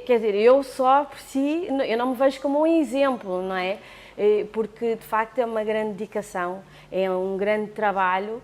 quer dizer, eu só por si, eu não me vejo como um exemplo, não é? Porque de facto é uma grande dedicação, é um grande trabalho,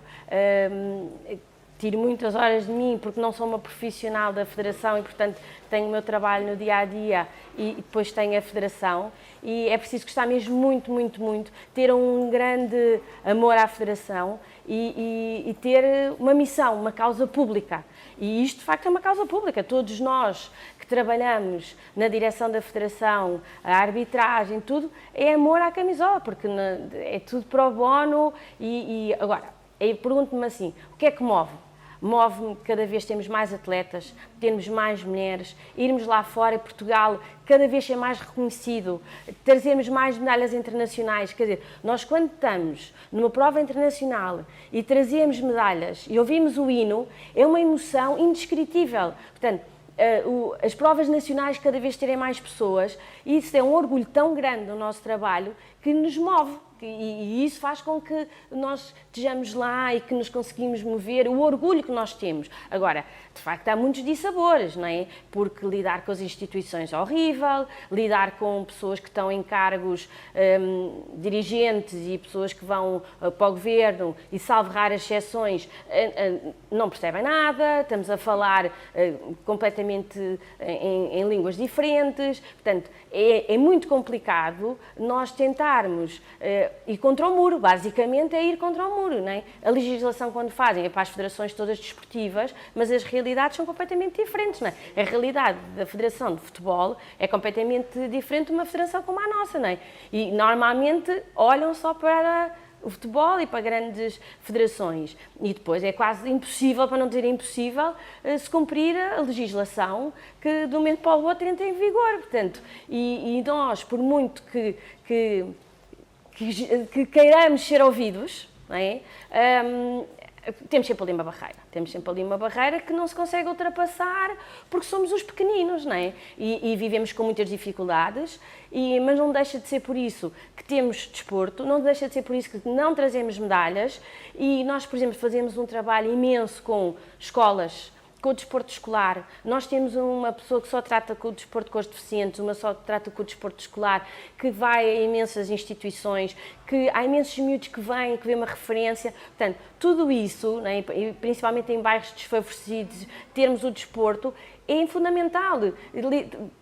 tiro muitas horas de mim porque não sou uma profissional da Federação e portanto tenho o meu trabalho no dia a dia e depois tenho a Federação e é preciso gostar mesmo muito, muito, muito, ter um grande amor à Federação e ter uma missão, uma causa pública. E isto de facto é uma causa pública, todos nós que trabalhamos na direção da Federação, a arbitragem, tudo, é amor à camisola, porque é tudo pro bono e agora, eu pergunto-me assim, o que é que move? Move-me que cada vez temos mais atletas, termos mais mulheres, irmos lá fora e Portugal cada vez ser mais reconhecido, trazermos mais medalhas internacionais. Quer dizer, nós quando estamos numa prova internacional e trazemos medalhas e ouvimos o hino, é uma emoção indescritível. Portanto, as provas nacionais cada vez terem mais pessoas e isso é um orgulho tão grande no nosso trabalho que nos move. E isso faz com que nós estejamos lá e que nos conseguimos mover, o orgulho que nós temos. Agora, de facto, há muitos dissabores, não é? Porque lidar com as instituições é horrível, lidar com pessoas que estão em cargos dirigentes e pessoas que vão para o governo e, salvo raras exceções, não percebem nada, estamos a falar completamente em línguas diferentes, portanto, é muito complicado nós tentarmos ir contra o muro, basicamente é ir contra o muro, não é? A legislação quando fazem é para as federações todas desportivas, mas as realidades são completamente diferentes, não é? A realidade da Federação de Futebol é completamente diferente de uma federação como a nossa, não é? E normalmente olham só para o futebol e para grandes federações e depois é quase impossível, para não dizer impossível, se cumprir a legislação que de um momento para o outro entra em vigor, portanto, e nós, por muito que queiramos ser ouvidos, não é? Temos sempre ali uma barreira que não se consegue ultrapassar porque somos os pequeninos, não é? E vivemos com muitas dificuldades, mas não deixa de ser por isso que temos desporto, não deixa de ser por isso que não trazemos medalhas e nós, por exemplo, fazemos um trabalho imenso com escolas, com o desporto escolar. Nós temos uma pessoa que só trata com o desporto com os deficientes, uma só que trata com o desporto escolar, que vai a imensas instituições, que há imensos miúdos que vêm, que vê uma referência. Portanto, tudo isso, né, principalmente em bairros desfavorecidos, termos o desporto, é fundamental.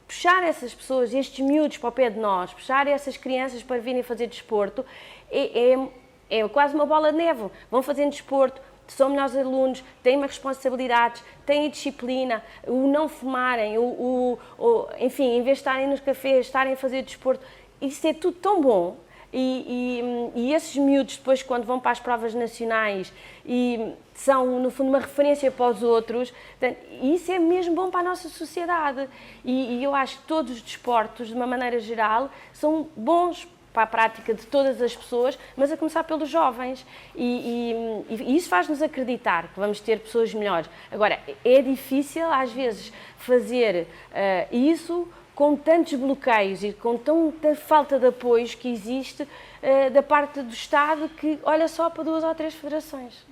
Puxar essas pessoas, estes miúdos para o pé de nós, puxar essas crianças para virem fazer desporto, é quase uma bola de neve. Vão fazendo desporto, são melhores alunos, têm uma responsabilidade, têm a disciplina, o não fumarem, enfim, em vez de estarem nos cafés, estarem a fazer desporto, isso é tudo tão bom. E esses miúdos depois quando vão para as provas nacionais e são no fundo uma referência para os outros, portanto, isso é mesmo bom para a nossa sociedade e eu acho que todos os desportos de uma maneira geral são bons para a prática de todas as pessoas, mas a começar pelos jovens e isso faz-nos acreditar que vamos ter pessoas melhores. Agora, é difícil às vezes fazer isso com tantos bloqueios e com tanta falta de apoios que existe da parte do Estado que olha só para 2 ou 3 federações.